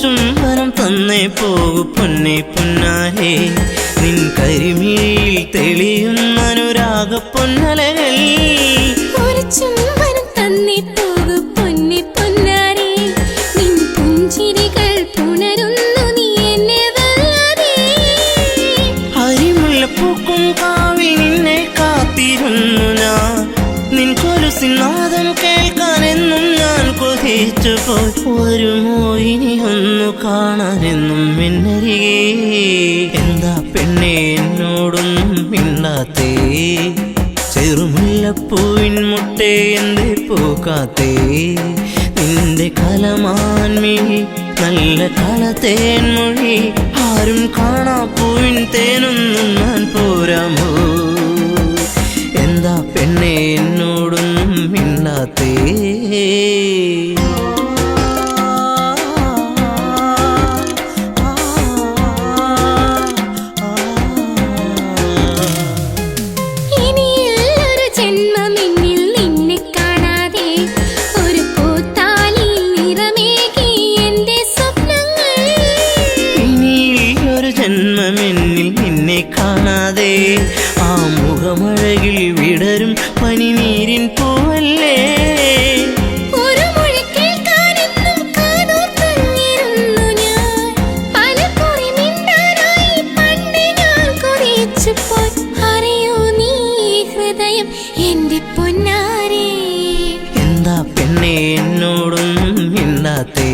[SPEAKER 7] ചുംബനം തന്നേ പോകു പൊന്നെ പുന്നാരേ നിൻ കരിമിഴിയിൽ തെളിയുന്ന അനുരാഗ പൊന്നലകൾ
[SPEAKER 8] ഒരു ചുംബനം തന്നേ പോകു പൊന്നെ പുന്നാരേ നിൻ പുഞ്ചിരികൾ പുണരുന്നു നീ എന്നെ വല്ലാതെ
[SPEAKER 7] ഹരിമുല്ലപ്പൂക്കും കാവിൽ നിന്നെ കാത്തിരുന്നു ഞാൻ നിൻ കൊലുസിനാദം കേൾക്കാനെന്നും ഞാൻ കൊതിച്ചു പോയി വരുമോ ഇനി ഒന്നു കാണാനെന്നും എന്നരികെ എന്താ പെണ്ണെ എന്നോടൊന്നും മിണ്ടാത്തേ ചെറുമുല്ലപ്പൂവിൻ മുട്ടേ എന്തേ പോക്കാത്തേ നിന്റെ കലമാൻമിഴി നല്ല കളത്തേൻ മൊഴി ആരും കാണാ പൂവിൻ തേനൊന്നും ഞാൻ പോരാമോ എന്താ പെണ്ണെ എന്നോടൊന്നും മിണ്ടാത്തേ ജന്മമെന്നിൽ നിന്നെ കാണാതെ ആ മുഖമഴകിൽ വിടരും പനിനീരിൻ പൂവല്ലേ
[SPEAKER 8] ഒരു മൊഴി കേൾക്കാനെന്നും കാതോർത്തിരുന്നു ഞാൻ പലകുറി മിണ്ടാനായി പണ്ട് ഞാൻ കൊതിച്ചുപോയി അറിയോ നീ ഹൃദയം എന്റെ പൊന്നാരേ
[SPEAKER 7] എന്താ പെണ്ണെ എന്നോടൊന്നും മിണ്ടാത്തേ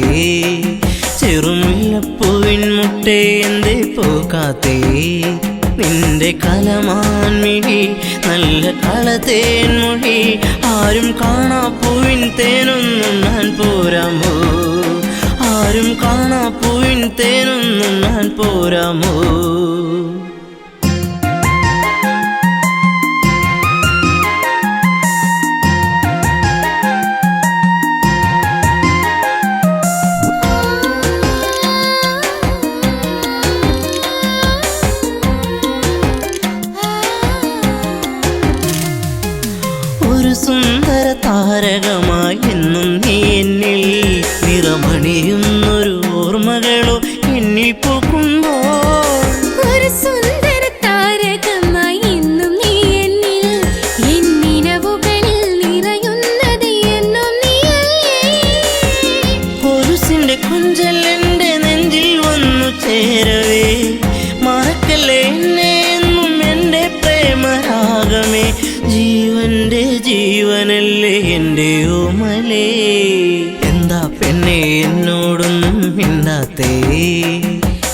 [SPEAKER 7] ചെറുമുല്ലപ്പൂവിൻ മുട്ടേ എന്തേ പോകാത്തേ നിന്റെ കലമാൻമിഴി നല്ല കളത്തേൻ മൊഴി ആരും കാണാ പൂവിൻ തേനൊന്നും ഞാൻ പോരാമോ ആരും കാണാ പൂവിൻ തേനൊന്നും ഞാൻ പോരാമോ സുന്ദര താരകമായി എന്നും നീ എന്നിൽ നിറമണിയുന്നൊരു ഓർമ്മകളോ എന്നിൽ പോകുമ്പോൾ
[SPEAKER 8] ഒരു സുന്ദര താരകമായി എന്നും നീ എന്നിൽ എന്നിനവുകളിൽ നിറയുന്നത് എന്നും നീയല്ലേ
[SPEAKER 7] കൊലുസിന്റെ കൊഞ്ചൽ എന്റെ നെഞ്ചിൽ വന്നു ചേരവേ മറക്കല്ലേ എന്നെ എന്നും എന്റെ പ്രേമരാഗമേ ജീവന്റെ ജീവനല്ലേ എൻ്റെ ഓമലേ എന്താ പെണ്ണെ എന്നോടൊന്നും മിണ്ടാത്തേ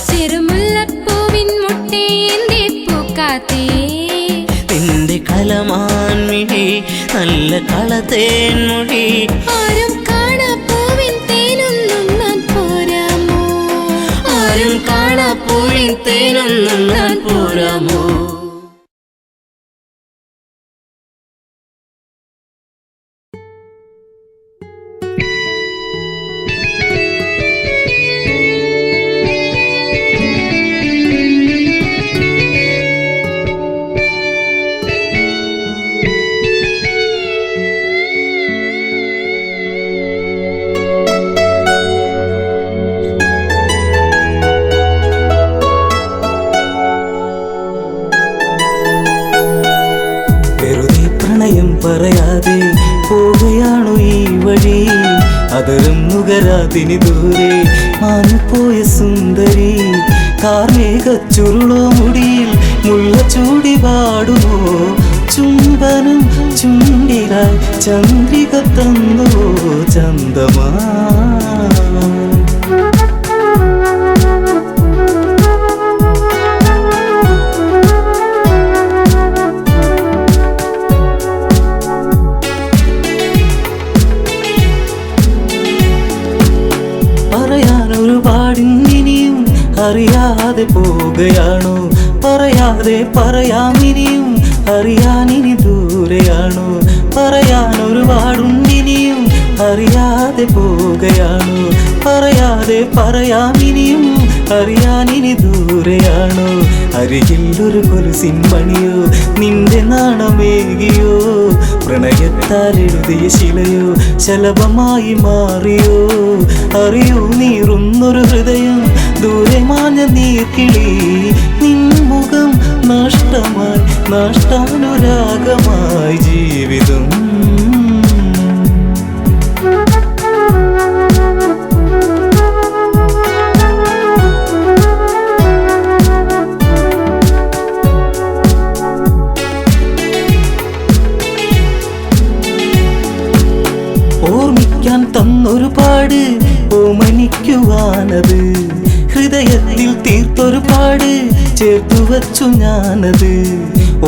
[SPEAKER 8] ചെറുമുല്ലപ്പൂവിൻ മുട്ടേ എന്തേ പൂക്കാത്തേ
[SPEAKER 7] നിന്റെ കലമാൻമിഴി നല്ല കളത്തേൻ മൊഴി
[SPEAKER 8] ആരും കാണാ പൂവിൻ തേനൊന്നും ഞാൻ പോരാമോ
[SPEAKER 7] ആരും കാണാ പൂവിൻ തേനൊന്നും ഞാൻ പോരാമോ പറയാതെ പോവുകയാണു ഈ വഴി അതരം നുകരാതിനി ദൂരെ മാഞ്ഞുപോയ സുന്ദരി കാർമേഘച്ചുരുളോ മുടിയിൽ മുല്ലച്ചൂടി പാടുമോ ചുംബനം ചുണ്ടിലായി ചന്ദ്രിക തന്നുവോ ചന്ദമാ ഒരുപാടിനിയും അറിയാതെ പോവുകയാണോ പറയാതെ പറയാമിനിയും അറിയാനിനി ദൂരെയാണോ പറയാൻ ഒരുപാടുണ്ടിനിയും അറിയാതെ പോവുകയാണോ പറയാതെ പറയാമിനിയും അറിയാനിനി ദൂരെയാണോ അരികിൽ ഒരു കൊലുസിൻ മണിയോ നിന്റെ നാണമേകിയോ പ്രണയത്താൽ എഴുതിയ ശിലയോ ശലഭമായി മാറിയോ അറിയൂ നീറുന്നൊരു ഹൃദയം ദൂരെ മാഞ്ഞ നീർക്കിളി നിൻ മുഖം നഷ്ടമായി നഷ്ടാനുരാഗമായി ജീവിതം ഓർമ്മിക്കാൻ തന്നൊരു പാട് ഓമനിക്കുവാനത് ഹൃദയത്തിൽ തീർത്തൊരു പാട് ചേർത്തു വച്ചു ഞാനത്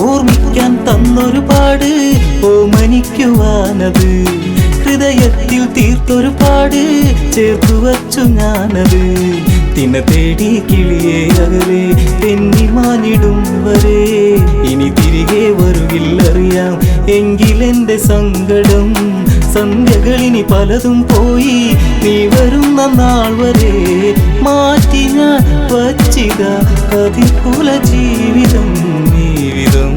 [SPEAKER 7] ഓർമ്മിക്കാൻ തന്നൊരു പാട് ഓമനിക്കുവാനത് ഹൃദയത്തിൽ തീർത്തൊരു പാട് ചേർത്തു വച്ചു ഞാനത് തിന തേടി കിളിയെ അകലെ തെന്നിമാനിടും വരെ ഇനി തിരികെ വരുകില്ലറിയാം എങ്കിലെന്റെ സങ്കടം സന്ധ്യകളിനി പലതും പോയി നീ വരുന്ന നാൾ വരെ മാറ്റി ഞാൻ വച്ചിത കതികുല ജീവിതം ജീവിതം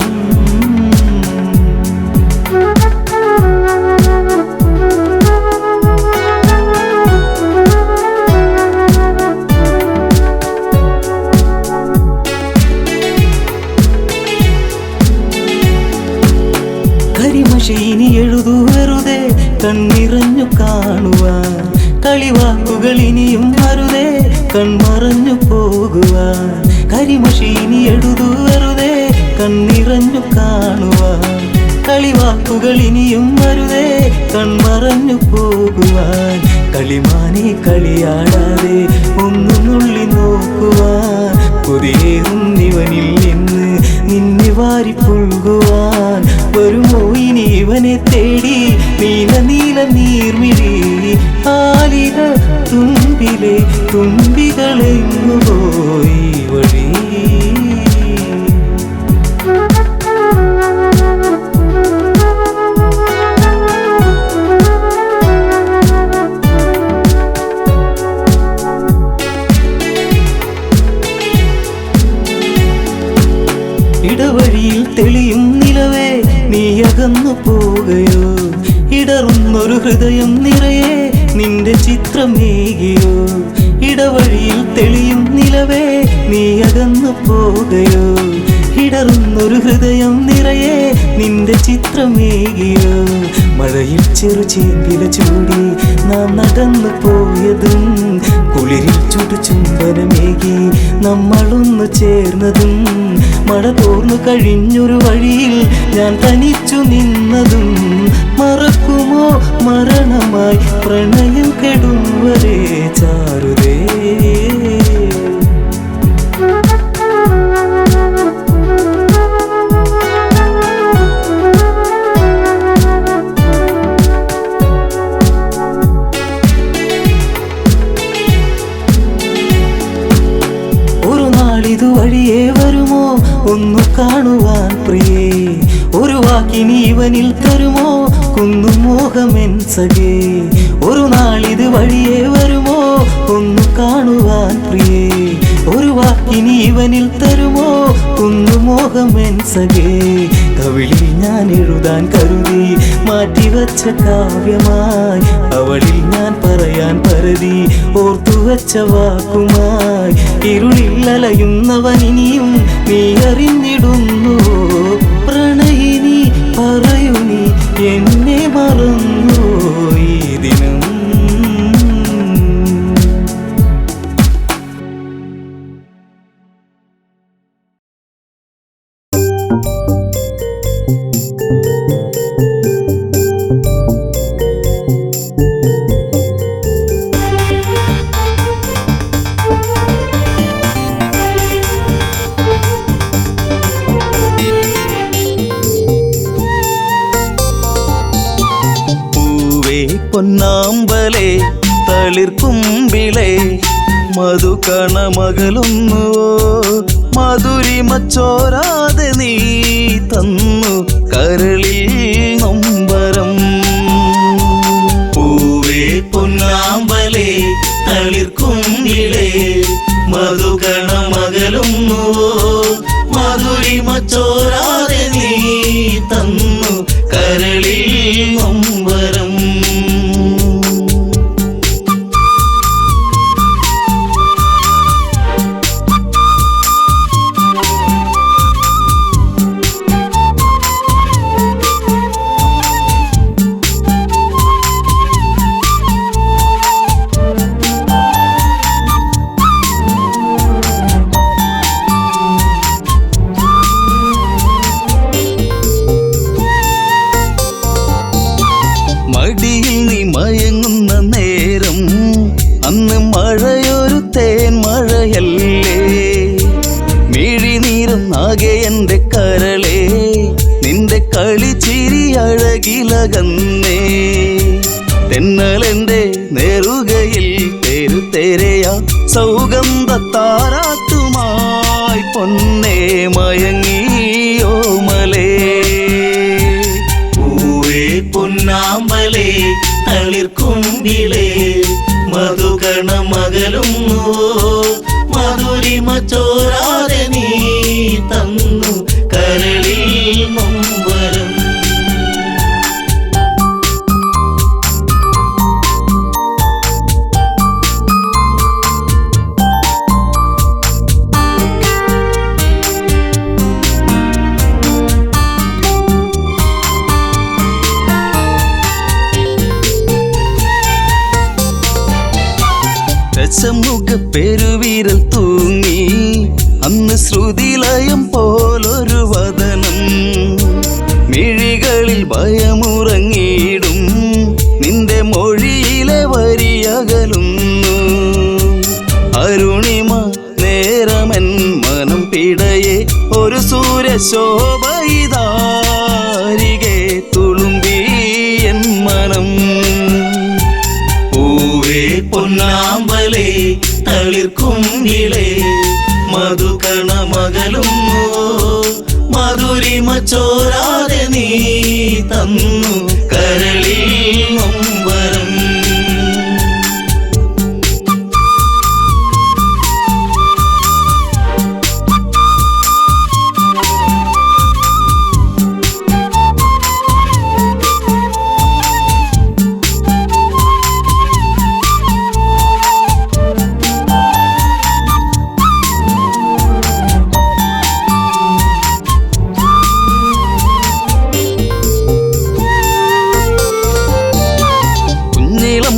[SPEAKER 7] കരിമഷി ഇനി എഴുതു വെറുതെ കണ്ണിറഞ്ഞു കാണുവാൻ കളിവാക്കുകൾ ഇനിയും അരുതേ കൺമറഞ്ഞു പോകുവാൻ കരിമഷി ഇനി എഴുതു വെറുതെ കണ്ണിറഞ്ഞു കാണുവാൻ കളിവാക്കുകൾ ഇനിയും അരുതേ കൺമറഞ്ഞു പോകുവാൻ കളിമാനെ കളിയാടാതെ ഒന്നു നുള്ളി നോക്കുവാൻ കൊതിയേറും ഇവനിൽ നിന്ന് നിന്നെ വാരി പുൽകുവാൻ വരുമോ ഇനി ഇവനെ തേടി നീല നീല നീർമിഴി ആലില തുമ്പിലെ തുമ്പികളെങ്ങു പോയി വഴി ഇടവഴിയിൽ തെളിയും നിലവേ നീ അകന്നു പോകയോ ഇടറുന്നൊരു ഹൃദയം നിറയെ നിന്റെ ചിത്രമേകിയോ ഇടവഴിയിൽ തെളിയും നിലവേ നീ അകന്നു പോകയോ ഇടറുന്നൊരു ഹൃദയം നിറയെ നിന്റെ ചിത്രമേകിയോ മഴയിൽ ചെറുചേമ്പില ചൂടി നാം നടന്നു പോയതും കുളിരിൽ ചുടുചുംബനമേകി നമ്മളൊന്നു ചേർന്നതും മഴ തോർന്നു കഴിഞ്ഞൊരു വഴിയിൽ ഞാൻ തനിച്ചു നിന്നതും മറക്കുമോ മരണമായി പ്രണയം കെടും വരെ ചാരുതേ ഇതുവഴിയേ വരുമോ ഒന്നു കാണുവാൻ പ്രിയേ ഒരു വാക്കിനി ഇവനിൽ തരുമോ കുന്നുമോഹമെൻ സഖേ ഒരു നാളിത് വഴിയേ വരുമോ ഒന്നു കാണുവാൻ പ്രിയേ ഒരു വാക്കിനി ഇവനിൽ തരുമോ കുന്നുമോഹമെൻ സഖേ കവിളിൽ ഞാൻ എഴുതാൻ കരുതി മാറ്റിവച്ച കാവ്യമായി അവളിൽ ഞാൻ പറയാൻ പരതി ഓർത്തുവച്ച വാക്കുമായി ഇരുളിൽ അലയുന്നവനിനിയും നീ അറിഞ്ഞിടുന്നു പ്രണയിനി പറയൂ നീ എന്നെ മറന്നു ഈ ദിനം പൊന്നാമ്പലേ തളിർക്കുമ്പിളേ മധുകണമകലുന്നുവോ മധുരിമച്ചോരാതെ നീ തന്നു കരളിൽ നൊമ്പരം പൂവേ പൊന്നാമ്പലേ തളിർക്കുമ്പിളേ മധുകണമകലുന്നുവോ മധുരിമച്ചോരാതെ നീ തന്നു കരളിൽ നൊമ്പരം എന്റെ കരളേ നിന്റെ കളിച്ചിരി അഴകിലകന്നേ തെന്നലെന്റെ നേറുകയിൽ തെരുതെരയാ സൗഗന്ധ താരാട്ടുമായി പൊന്നേ മയങ്ങിയോമലേ പൂവേ പൊന്നാമ്പലേ തളിർക്കുമ്പിളേ മധുകണ മകളുന്നു മധുരിമ ചോരാതെ നീ തന്നു കരളിൽ നൊമ്പരം രസമുഖ പെരുവിരൽ തൂങ്ങി അന്ന് ശ്രുതിലയം പോലൊരു വദനം മിഴികളിൽ ഭയമുറങ്ങിയിടും നിന്റെ മൊഴിയിലെ വരിയകലുന്നു അരുണിമ നേരമൻ മനം പിടയെ ഒരു സൂര്യശോഭയിതാരികെ തുളുമ്പി എൻ മനം പൂവേ പൊന്നാമ്പലേ തളിർക്കുമ്പിളേ മധുകണ മകളുന്നു മധുരിമ ചോരാതെ നീ തന്നു കരളിൽ നൊമ്പരം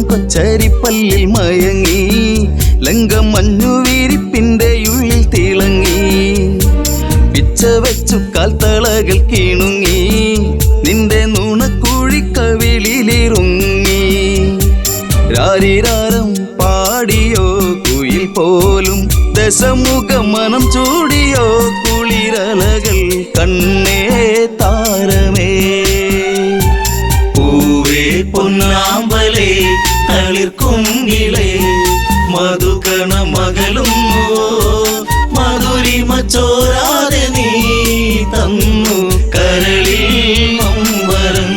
[SPEAKER 7] കൊച്ചരിപ്പല്ലിൽ മയങ്ങി ലങ്കം മഞ്ഞുവിരിപ്പിന്റെ ഉള്ളിൽ തിളങ്ങി പിച്ച വെച്ചു കാൽത്തളകൾ കിണുങ്ങി നിന്റെ നുണക്കുഴിക്കവിളിലിറുങ്ങി രാരിരാരം പാടിയോ കുയിൽ പോലും ദശമുഖ മനം ചൂടിയോ കുളിരലകൾ കണ്ണേ താരമേ പൂവേ പൊന്നാമ്പലേ തളിർക്കുമ്പിളേ മധുകണ മകളുന്നു മധുരിമ ചോരാതെ നീ തന്നു കരളിൽ നൊമ്പരം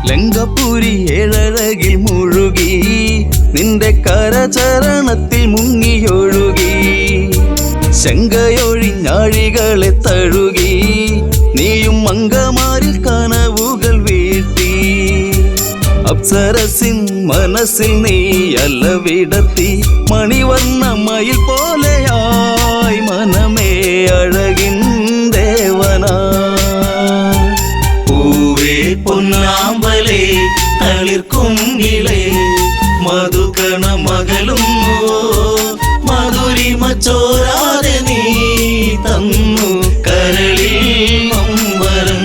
[SPEAKER 7] ലങ്കപുരി ഏഴഴകിൽ മുഴുകി നിന്റെ കരചരണത്തിൽ മുങ്ങിയൊഴുകി ശങ്കയൊഴിഞ്ഞാഴികളെ തഴുകി നീയും മങ്കമാരിൽ കനവുകൾ വീഴ്ത്തി അപ്സരസിൻ മനസ്സിൽ നീ അലവിടത്തി മണിവർണ്ണ മയിൽ പോലെയായി മനമേ അഴകിൻ ദേവനാ പൂവേ പൊന്നാമ്പലേ തളിർക്കുമ്പിളേ മധുകണ മകളുന്നു മധുരിമ ചോരാതെ നീ തന്നു കരളിൽ നൊമ്പരം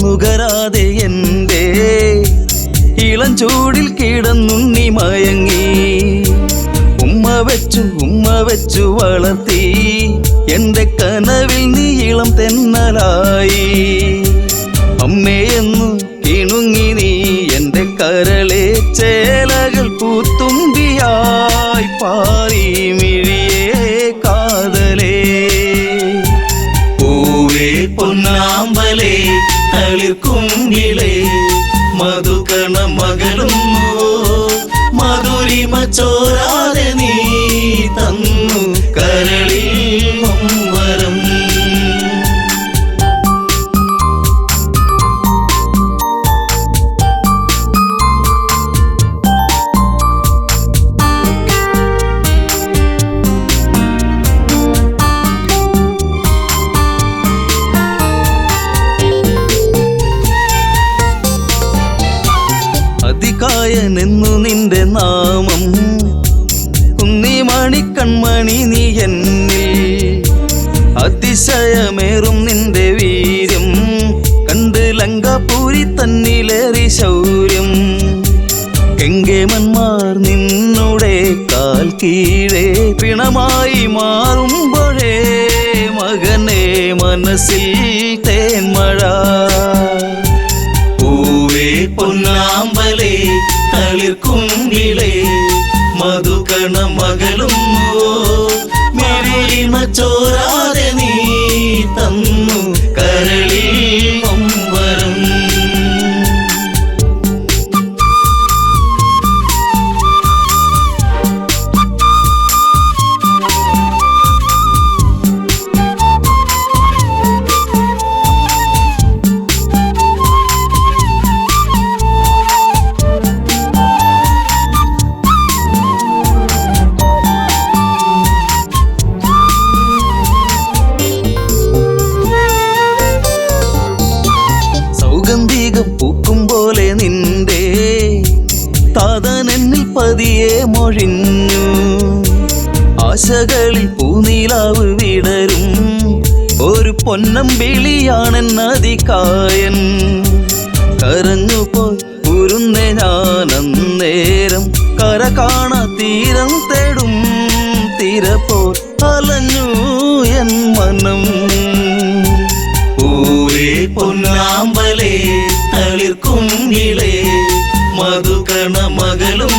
[SPEAKER 7] നുകരാതെ എൻ്റെ ഇളം ചൂടിൽ കിടന്നുണ്ണി മയങ്ങി ഉമ്മ വെച്ചു വളർത്തി എൻ്റെ കനവിൽ നീ ഇളം തെന്നലായി അമ്മയെന്നു കിണുങ്ങി നീ എൻ്റെ കരളെ ചേലകൾ പൂത്തുമ്പിയായി പാറി മിഴിയേ കാതലേ പൂവേ പൊന്നാമ്പലേ തളിർക്കുമ്പിളേ മധുകണ മകളുന്നു മധുരിമ ചോരാതെ നീ തന്നു കരളിൽ നൊമ്പരം പ്രിയനെന്നു നിന്റെ നാമം കുന്നിമണി കൺമണി നീ എന്നിൽ അതിശയമേറും നിന്റെ വീര്യം കണ്ട് ലങ്കാപൂരി തന്നിലേറി ശൗര്യം കെങ്കേമന്മാർ നിന്നുടെ കാൽ കീഴേ പിണമായി മാറുമ്പോഴേ മകനെ മനസ്സിൽ തേന്മഴ പൂവേ പൊന്നാമ്പലേ തളിർക്കുങ്കിളേ മധുകണ മകളുന്നോ മരുളിമ ചോരാതെ നീ തന്നു കരളിൽ ഒമ്പരം സൗഗന്ധികം പൂക്കും പോലെ നിന്റെ താതനെന്നിൽ പതിയെ മൊഴിഞ്ഞു ആശകളിൽ പൂനീലാവ് വിടരും ഒരു പൊന്നമ്പിളിയാണെന്നതികായൻ കരഞ്ഞുപോയി ഉരുന്നേ ഞാനന്നേരം കര കാണാ തീരം തേടും തീരപ്പോൾ അലഞ്ഞു എൻ മനം പൂവേ പൊന്നാമ്പലേ തളിർക്കുങ്കിളേ മധുകണ മകളും